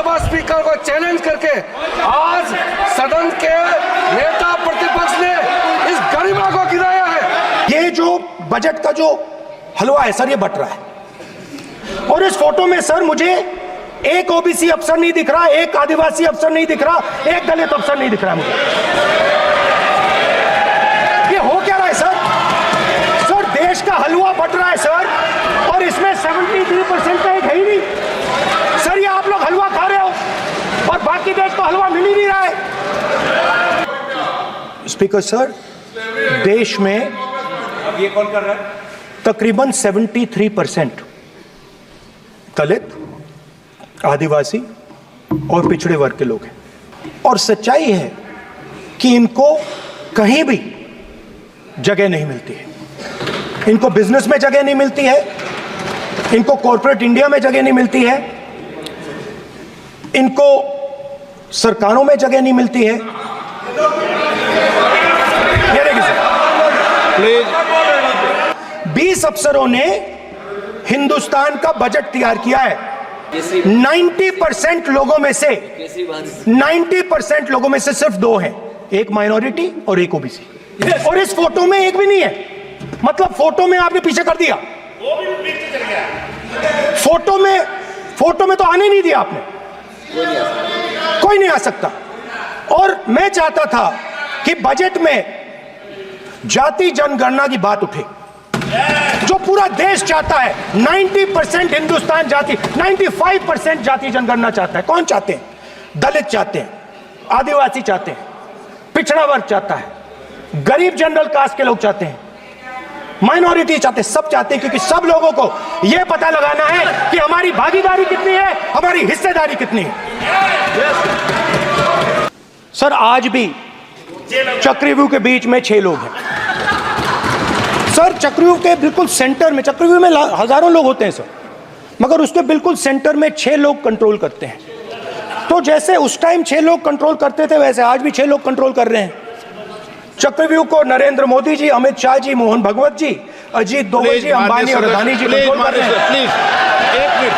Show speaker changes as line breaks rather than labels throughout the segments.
Lok Sabha speaker को challenge करके आज सदन के नेता प्रतिपक्ष ने इस गरिमा को गिराया है।
ये जो बजट का जो हलवा है सर, ये बट रहा है। और इस फोटो में सर मुझे एक ओबीसी अफसर नहीं दिख रहा, एक आदिवासी अफसर नहीं दिख रहा, एक दलित अफसर नहीं दिख रहा मुझे। ये हो क्या रहा है सर? सर देश का हलवा बट रहा है सर, और इसमें 73% का एक है ही नहीं। सर ये आप लोग हलवा खा रहे हो और बाकी देश को हलवा मिल ही नहीं रहा है। स्पीकर सर, देश में
अब ये कौन कर रहा है?
तकरीबन 73% दलित, आदिवासी और पिछड़े वर्ग के लोग हैं। और सच्चाई है कि इनको कहीं भी जगह नहीं मिलती है। इनको बिजनेस में जगह नहीं मिलती है, इनको कॉर्पोरेट इंडिया में जगह नहीं मिलती है, इनको सरकारों में जगह नहीं मिलती है। ये देखिए सर, 20 अफसरों ने हिंदुस्तान का बजट तैयार किया है। 90% लोगों में से 90% लोगों में से सिर्फ 2 हैं, एक माइनॉरिटी और एक ओबीसी। और इस फोटो में एक भी नहीं है। मतलब फोटो में आपने पीछे कर दिया, वो भी पीछे चल गया। फोटो में तो आने नहीं दिया आपने, कोई नहीं आ सकता। और मैं चाहता था कि बजट में जाति जनगणना की बात उठे, जो पूरा देश चाहता है। 90% हिंदुस्तान जाति, 95% जाति जनगणना चाहता है। कौन चाहते हैं? दलित चाहते हैं, आदिवासी चाहते हैं, पिछड़ा वर्ग चाहता है, गरीब जनरल कास्ट के लोग चाहते हैं, माइनॉरिटी चाहते हैं, सब चाहते हैं। क्योंकि सब लोगों को यह पता लगाना है कि हमारी भागीदारी कितनी है, हमारी हिस्सेदारी कितनी है। सर आज भी चक्रव्यूह के बीच में 6 लोग हैं। सर चक्रव्यूह के बिल्कुल सेंटर में, चक्रव्यूह में हजारों लोग होते हैं सर, मगर उसके बिल्कुल सेंटर में 6 लोग कंट्रोल करते हैं। तो जैसे उस टाइम 6 लोग कंट्रोल करते थे, वैसे आज भी 6 लोग कंट्रोल कर रहे हैं। चक्रव्यूह को नरेंद्र मोदी जी, अमित शाह जी, मोहन भगवत जी, अजीत दोवल जी, अंबानी और अदानी जी कंट्रोल कर रहे हैं।
प्लीज एक मिनट।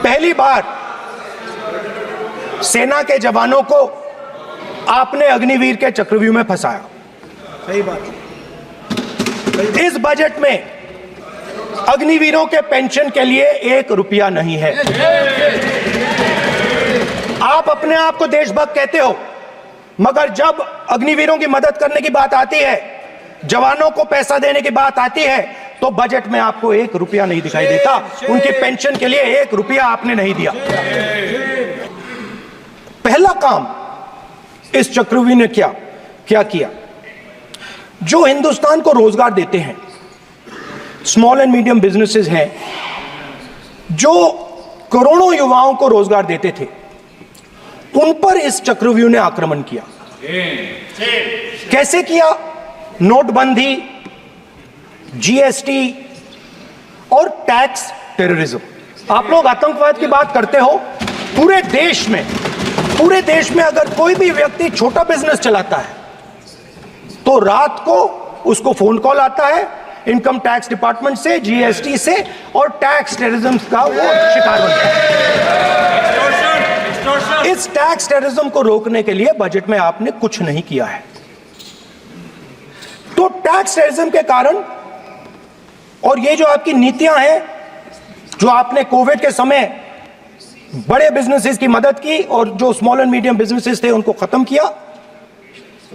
पहली बार सेना के जवानों को आपने अग्निवीर के चक्रव्यूह में फंसाया।
सही बात।
इस बजट में अग्निवीरों के पेंशन के लिए 1 रुपया नहीं है। आप अपने आप को देशभक्त कहते हो, मगर जब अग्निवीरों की मदद करने की बात आती है, जवानों को पैसा देने की बात आती है, तो बजट में आपको 1 रुपया नहीं दिखाई देता। उनकी पेंशन के लिए 1 रुपया आपने नहीं दिया। पहला काम इस चक्रव्यूह ने क्या किया? जो हिंदुस्तान को रोजगार देते हैं, स्मॉल एंड मीडियम बिजनेसेस हैं, जो करोड़ों युवाओं को रोजगार देते थे, उन पर इस चक्रव्यूह ने आक्रमण किया। कैसे किया? नोटबंदी, जीएसटी और टैक्स टेररिज्म। आप लोग आतंकवाद की बात करते हो। पूरे देश में अगर कोई भी व्यक्ति छोटा बिजनेस चलाता है, तो रात को उसको फोन कॉल आता है इनकम टैक्स डिपार्टमेंट से, जीएसटी से, और टैक्स टेररिज्म का वो शिकार बनता है। इस टैक्स टेररिज्म को रोकने के लिए बजट में आपने कुछ नहीं किया है। तो टैक्स टेररिज्म के कारण, और ये जो आपकी नीतियां हैं, जो आपने कोविड के समय बड़े बिजनेसेस की मदद की और जो स्मॉल एंड मीडियम बिजनेसेस थे उनको खत्म किया,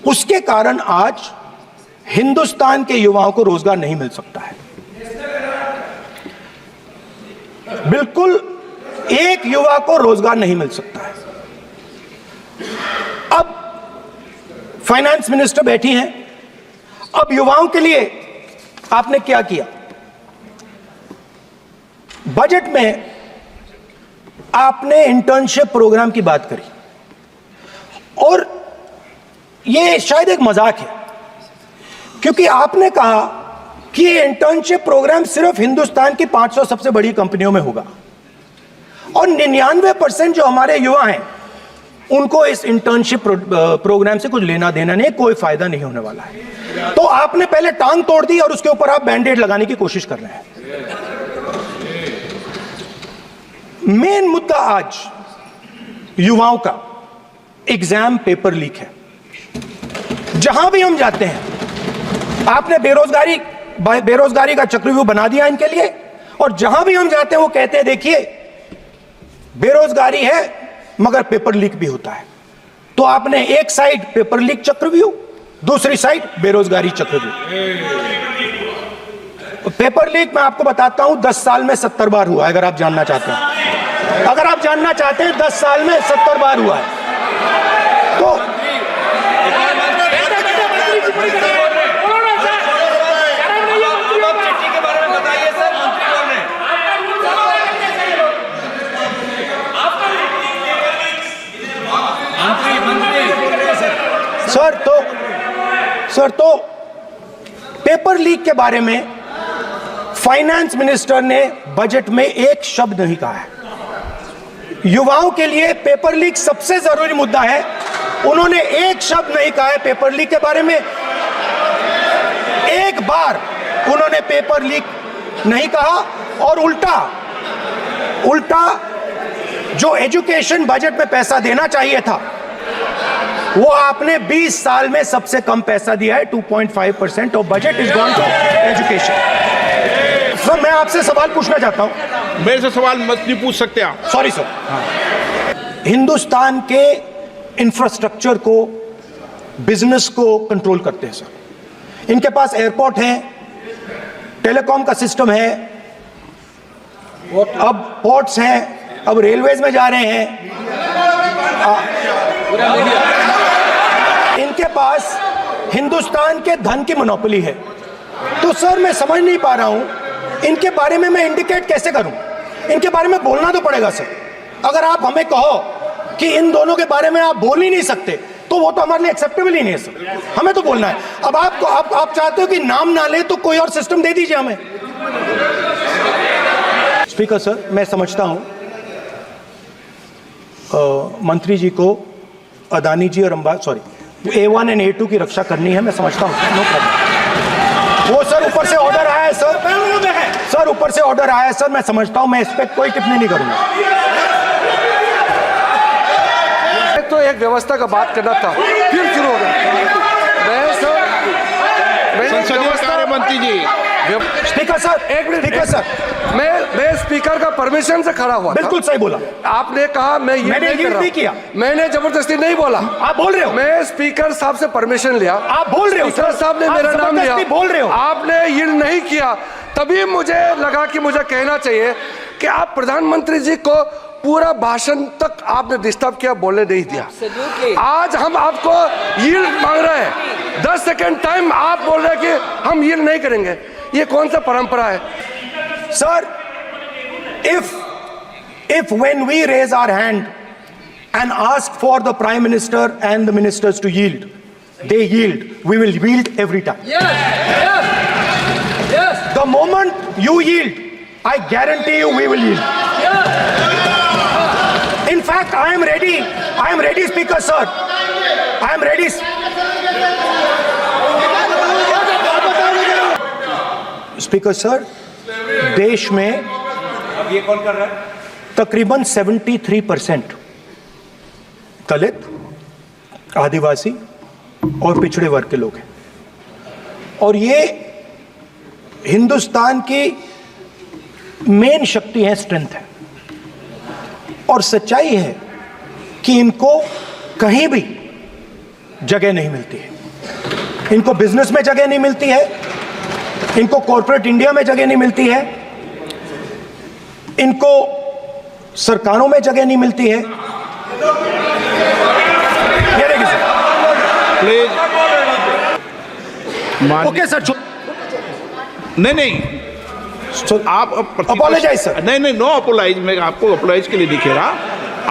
उसके कारण आज हिंदुस्तान के युवाओं को रोजगार नहीं मिल सकता है। बिल्कुल एक युवा को रोजगार नहीं मिल सकता है। अब फाइनेंस मिनिस्टर बैठी हैं, अब युवाओं के लिए आपने क्या किया? बजट में आपने इंटर्नशिप प्रोग्राम की बात करी, और यह शायद एक मजाक है, क्योंकि आपने कहा कि ये इंटर्नशिप प्रोग्राम सिर्फ हिंदुस्तान की 500 सबसे बड़ी कंपनियों में होगा, और 99% जो हमारे युवा हैं उनको इस इंटर्नशिप प्रोग्राम से कुछ लेना देना नहीं, कोई फायदा नहीं होने वाला है। तो आपने पहले टांग तोड़ दी और उसके ऊपर आप बैंडेड लगाने की कोशिश कर रहे हैं। मेन मुद्दा आज युवाओं का एग्जाम पेपर लीक है। जहां भी हम जाते हैं, आपने बेरोजगारी का चक्रव्यूह बना दिया इनके लिए, और जहां भी हम जाते हैं वो कहते हैं देखिए बेरोजगारी है मगर पेपर लीक भी होता है। तो आपने एक साइड पेपर लीक चक्रव्यूह, दूसरी साइड बेरोजगारी चक्रव्यूह। पेपर लीक मैं आपको बताता हूं 10 साल में 70 बार हुआ है। अगर आप जानना चाहते हैं, 10 साल में 70 बार हुआ है। तो
चिट्ठी के बारे में बताइए सर, मंत्री बोल रहे हैं।
सर तो पेपर लीक के बारे में फाइनेंस मिनिस्टर ने बजट में एक शब्द नहीं कहा है। युवाओं के लिए पेपर लीक सबसे जरूरी मुद्दा है, उन्होंने एक शब्द नहीं कहा है पेपर लीक के बारे में। एक बार उन्होंने पेपर लीक नहीं कहा, और उल्टा जो एजुकेशन बजट में पैसा देना चाहिए था वो आपने 20 साल में सबसे कम पैसा दिया है। 2.5% of budget is gone to education. Sir मैं आपसे सवाल पूछना चाहता हूं।
मेरे से सवाल मत नहीं पूछ सकते आप।
Sorry sir. हिंदुस्तान के इंफ्रास्ट्रक्चर को, बिजनेस को कंट्रोल करते हैं सर। इनके पास एयरपोर्ट है, टेलीकॉम का सिस्टम है, अब पोर्ट्स हैं, अब रेलवेज में जा रहे हैं। इनके पास हिंदुस्तान के धन की मोनोपोली है। तो सर मैं समझ नहीं पा रहा हूं इनके बारे में मैं इंडिकेट कैसे करूं। इनके बारे में बोलना तो पड़ेगा सर। अगर आप हमें कहो कि इन दोनों के बारे में आप बोल ही नहीं सकते तो वो तो हमारे लिए एक्सेप्टेबल ही नहीं है सर। हमें तो बोलना है। अब आप चाहते हो कि नाम ना ले तो कोई और सिस्टम दे दीजिए हमें। स्पीकर सर मैं समझता हूं मंत्री जी को अदानी जी और A1 और A2 की रक्षा करनी है, मैं समझता हूं। No problem. वो सर ऊपर से ऑर्डर आया है सर। सर ऊपर से ऑर्डर आया है सर, मैं समझता हूं। मैं इस पर कोई टिप्पणी नहीं करूंगा।
तो एक व्यवस्था का बात करना था, फिर शुरू हो गया।
संसदीय कार्य मंत्री जी।
स्पीकर सर एक मिनट। स्पीकर सर
मैं स्पीकर का परमिशन से खड़ा हुआ।
बिल्कुल सही बोला
आपने कहा मैं ये नहीं किया। मैंने जबरदस्ती नहीं बोला।
आप बोल रहे हो।
मैं स्पीकर साहब से परमिशन लिया।
आप बोल रहे हो।
स्पीकर साहब ने मेरा नाम लिया।
बोल रहे हो।
आपने ये नहीं किया, तभी मुझे लगा कि मुझे कहना चाहिए कि आप प्रधानमंत्री जी को पूरा भाषण तक आपने डिस्टर्ब किया, बोलने नहीं दिया। आज हम आपको यील्ड मांग रहे हैं, 10 सेकंड टाइम आप बोल रहे हैं कि हम यील्ड नहीं करेंगे। ये कौन सा परंपरा है
sir? if when we raise our hand and ask for the prime minister and the ministers to yield, they yield, we will yield every time. Yes. The moment you yield, I guarantee you we will yield. In fact, I am ready, Speaker sir. I am ready. Speaker sir, देश में
अब ये कौन कर रहा है?
तकरीबन 73% दलित, आदिवासी और पिछड़े वर्ग के लोग हैं, और ये हिंदुस्तान की मेन शक्ति है, स्ट्रेंथ है। और सच्चाई है कि इनको कहीं भी जगह नहीं मिलती है। इनको बिजनेस में जगह नहीं मिलती है, इनको कॉर्पोरेट इंडिया में जगह नहीं मिलती है, इनको सरकारों में जगह नहीं मिलती है। ये देखिए सर,
प्लीज।
Okay sir.
नहीं आप
अपोलोजाइज सर।
नहीं नो अपोलाइज। मैं आपको अपोलाइज के लिए नहीं कह रहा।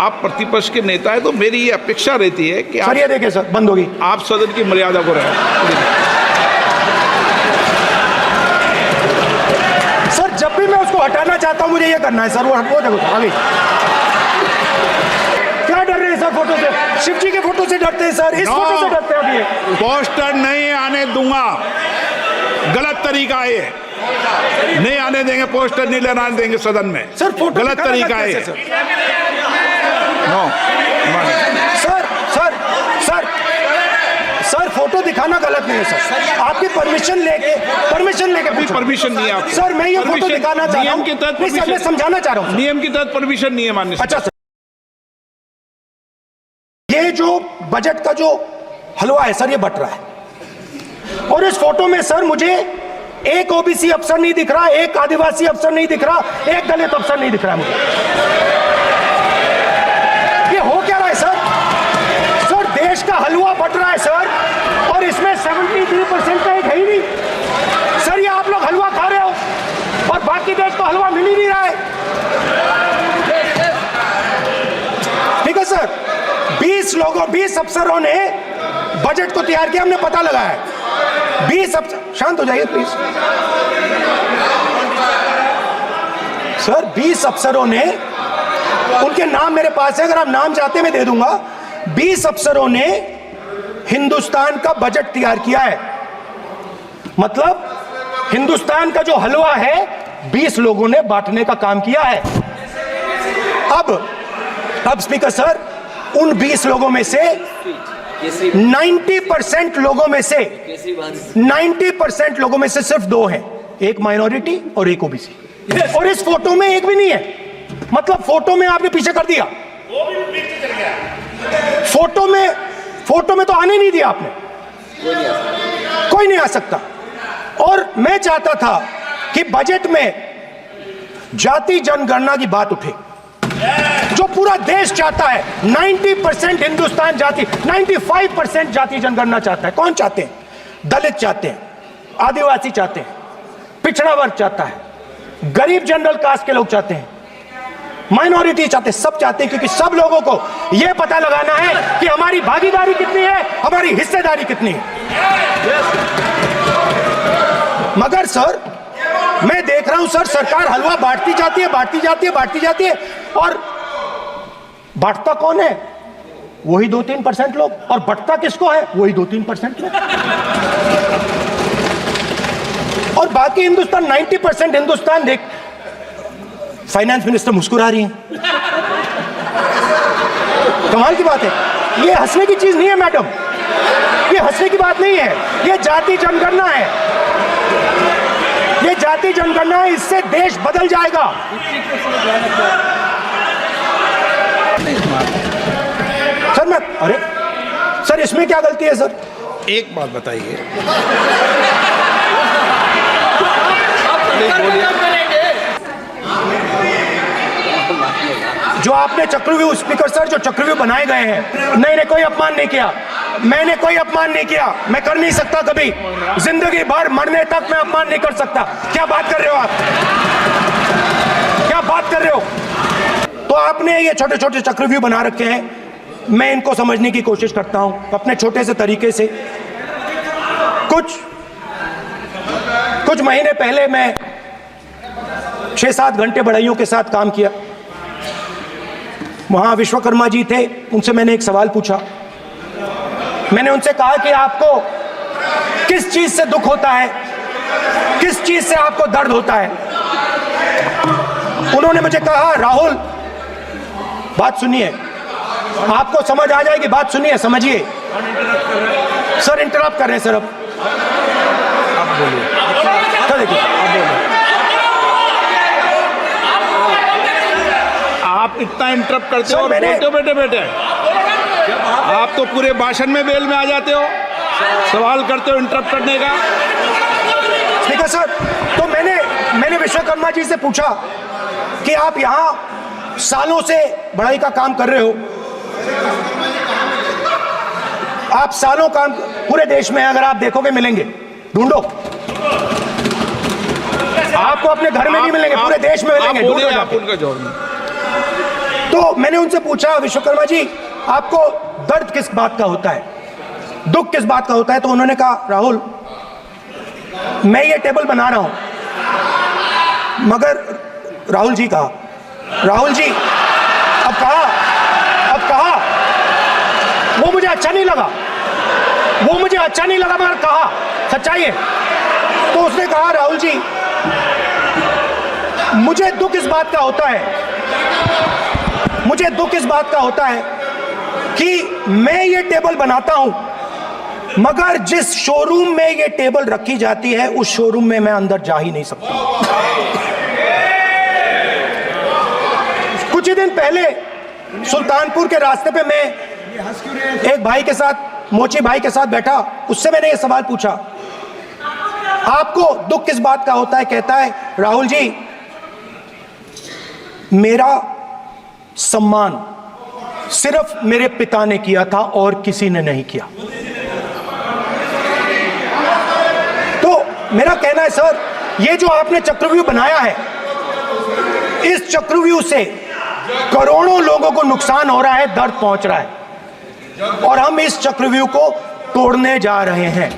आप प्रतिपक्ष के नेता है तो मेरी ये अपेक्षा रहती है कि
सर ये देखिए सर, बंद होगी।
आप सदन की मर्यादा को रखें।
सर जब भी मैं उसको हटाना चाहता हूं मुझे ये करना है सर। वो देखो आगे क्या डर रहे हैं सर? फोटो से, शिव जी के फोटो से डरते हैं सर, इस फोटो से डरते हैं। अभी
पोस्टर नहीं आने दूंगा, गलत तरीका है। नहीं आने देंगे, पोस्टर नहीं लगाने देंगे सदन में।
सर फोटो
गलत
दिखाना
तरीका है
कैसे,
ये।
Sir?
No
sir sir sir sir photo दिखाना गलत नहीं है सर। आपकी परमिशन लेके पूछो।
परमिशन नहीं है आपको।
सर मैं ये फोटो
Permission-
दिखाना चाह रहा
नियम
हूँ।
के तहत
नहीं, सर, मैं
permission-
समझाना चाह रहा हूँ।
नियम के तहत परमिशन नहीं है माननीय।
अच्छा सर, ये जो बजट का जो हलवा है सर, ये बट रहा है, और इस फोटो में सर मुझे एक ओबीसी अफसर नहीं दिख रहा, एक आदिवासी अफसर नहीं दिख रहा, एक दलित अफसर नहीं दिख रहा मुझे। ये हो क्या रहा है सर? सर देश का हलवा बट रहा है सर, और इसमें 73% का एक है ही नहीं। सर ये आप लोग हलवा खा रहे हो और बाकी देश को हलवा मिल ही नहीं रहा है। ठीक है सर, 20 अफसरों ने बजट को तैयार किया, हमने पता लगाया है। 20 अफसर, शांत हो जाइए प्लीज सर। 20 अफसरों ने, उनके नाम मेरे पास है, अगर आप नाम चाहते मैं दे दूंगा। 20 अफसरों ने हिंदुस्तान का बजट तैयार किया है। मतलब हिंदुस्तान का जो हलवा है 20 लोगों ने बांटने का काम किया है। अब स्पीकर सर, उन 20 लोगों में से 90% लोगों में से 90% लोगों में से सिर्फ 2 हैं, एक माइनॉरिटी और एक ओबीसी। और इस फोटो में एक भी नहीं है। मतलब फोटो में आपने पीछे कर दिया, फोटो में तो आने नहीं दिया आपने, कोई नहीं आ सकता। और मैं चाहता था कि बजट में जाति जनगणना की बात उठे, जो पूरा देश चाहता है। 90% हिंदुस्तान जाति, 95% जाति जनगणना चाहता है। कौन चाहते हैं? दलित चाहते हैं, आदिवासी चाहते हैं, पिछड़ा वर्ग चाहता है, गरीब जनरल कास्ट के लोग चाहते हैं, माइनॉरिटी चाहते हैं, सब चाहते हैं, क्योंकि सब लोगों को यह पता लगाना है कि हमारी भागीदारी कितनी है, हमारी हिस्सेदारी कितनी है। मगर सर मैं देख रहा हूं सर, सरकार हलवा बांटती जाती है, और बांटता कौन है? वही 2-3% लोग, और बंटता किसको है? वही 2-3% लोग। और बाकी हिंदुस्तान, 90% हिंदुस्तान देख। फाइनेंस मिनिस्टर मुस्कुरा रही हैं। कमाल की बात है, ये हंसने की चीज नहीं है मैडम, ये हंसने की बात नहीं है, ये जाति जनगणना है, ये जाति जनगणना है, इससे देश बदल जाएगा। सर अरे सर इसमें क्या गलती है सर?
एक बात बताइए,
जो आपने चक्रव्यूह, स्पीकर सर, जो चक्रव्यूह बनाए गए हैं, नहीं कोई अपमान नहीं किया, मैंने कोई अपमान नहीं किया, मैं कर नहीं सकता कभी, जिंदगी भर मरने तक मैं अपमान नहीं कर सकता। क्या बात कर रहे हो आप? क्या बात कर रहे हो? तो आपने ये छोटे छोटे चक्रव्यूह बना रखे हैं, मैं इनको समझने की कोशिश करता हूं अपने छोटे से तरीके से। कुछ महीने पहले मैं 6-7 घंटे बढ़इयों के साथ काम किया। वहां विश्वकर्मा जी थे, उनसे मैंने एक सवाल पूछा। मैंने उनसे कहा कि आपको किस चीज से दुख होता है, किस चीज से आपको दर्द होता है? उन्होंने मुझे कहा, राहुल बात सुनिए, आपको समझ आ जाएगी, बात सुनिए, समझिए। सर इंटरप्ट कर रहे हैं सर, अब बोलिए, सर देखिए, अब बोलिए।
आप इतना इंटरप्ट करते हो और
मैंने-
बोलते हो बैठे आप तो पूरे भाषण में बेल में आ जाते हो, सवाल करते हो इंटरप्ट करने का।
ठीक है सर, तो मैंने विश्वकर्मा जी से पूछा कि आप यहां सालों से बढ़ाई का काम कर रहे हो, आप सालों काम पूरे देश में, अगर आप देखोगे मिलेंगे, ढूंढो, आपको अपने घर में नहीं मिलेंगे, पूरे देश में मिलेंगे, ढूंढो
आप
जाके।
उनका जवाब नहीं।
तो मैंने उनसे पूछा, विश्वकर्मा जी आपको दर्द किस बात का होता है, दुख किस बात का होता है? तो उन्होंने कहा, राहुल मैं ये टेबल बना रहा हूं, मगर राहुल जी कहा, राहुल जी अब कहा वो मुझे अच्छा नहीं लगा, मगर कहा सच्चाई है। तो उसने कहा, राहुल जी मुझे दुख इस बात का होता है, मुझे दुख इस बात का होता है कि मैं ये टेबल बनाता हूं, मगर जिस शोरूम में ये टेबल रखी जाती है उस शोरूम में मैं अंदर जा ही नहीं सकता। कुछ ही दिन पहले सुल्तानपुर के रास्ते पे मैं एक भाई के साथ, मोची भाई के साथ बैठा, उससे मैंने ये सवाल पूछा, आपको दुख किस बात का होता है? कहता है, राहुल जी, मेरा सम्मान सिर्फ मेरे पिता ने किया था और किसी ने नहीं किया। तो मेरा कहना है सर, ये जो आपने चक्रव्यूह बनाया है, इस चक्रव्यूह से करोड़ों लोगों को नुकसान हो रहा है, दर्द पहुंच रहा है, और हम इस चक्रव्यूह को तोड़ने जा रहे हैं।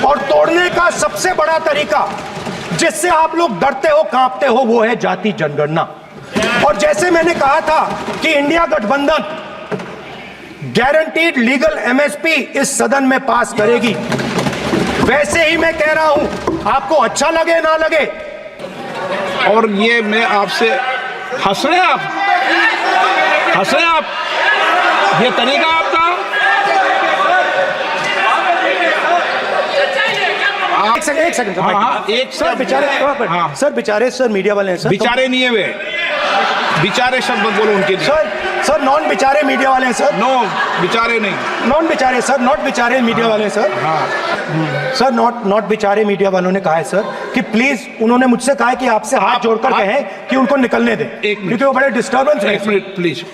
और तोड़ने का सबसे बड़ा तरीका जिससे आप लोग डरते हो, कांपते हो, वो है जाति जनगणना। और जैसे मैंने कहा था कि इंडिया गठबंधन गारंटीड लीगल एमएसपी इस सदन में पास करेगी, वैसे ही मैं कह रहा हूं, आपको अच्छा लगे ना लगे।
और ये मैं आपसे, हंस रहे हैं आप, हंस रहे हैं आप, ये तरीका आपका।
एक सेकंड
हाँ, एक
सर बेचारे,
हाँ।
सर बेचारे, सर मीडिया वाले हैं सर,
बेचारे नहीं है वे, बेचारे शब्द मत बोलो उनके लिए।
सर नॉन बेचारे मीडिया वाले हैं सर,
नो बेचारे नहीं,
नॉन बेचारे सर, नॉट बेचारे मीडिया वाले हैं सर।
हाँ
सर नॉट बेचारे मीडिया वालों ने कहा है सर कि प्लीज, उन्होंने मुझसे कहा है कि आपसे हाथ जोड़कर कहें कि उनको निकलने दें,
एक मिनट।
क्योंकि वो बड़े डिस्टर्बेंस है।
एक मिनट प्लीज।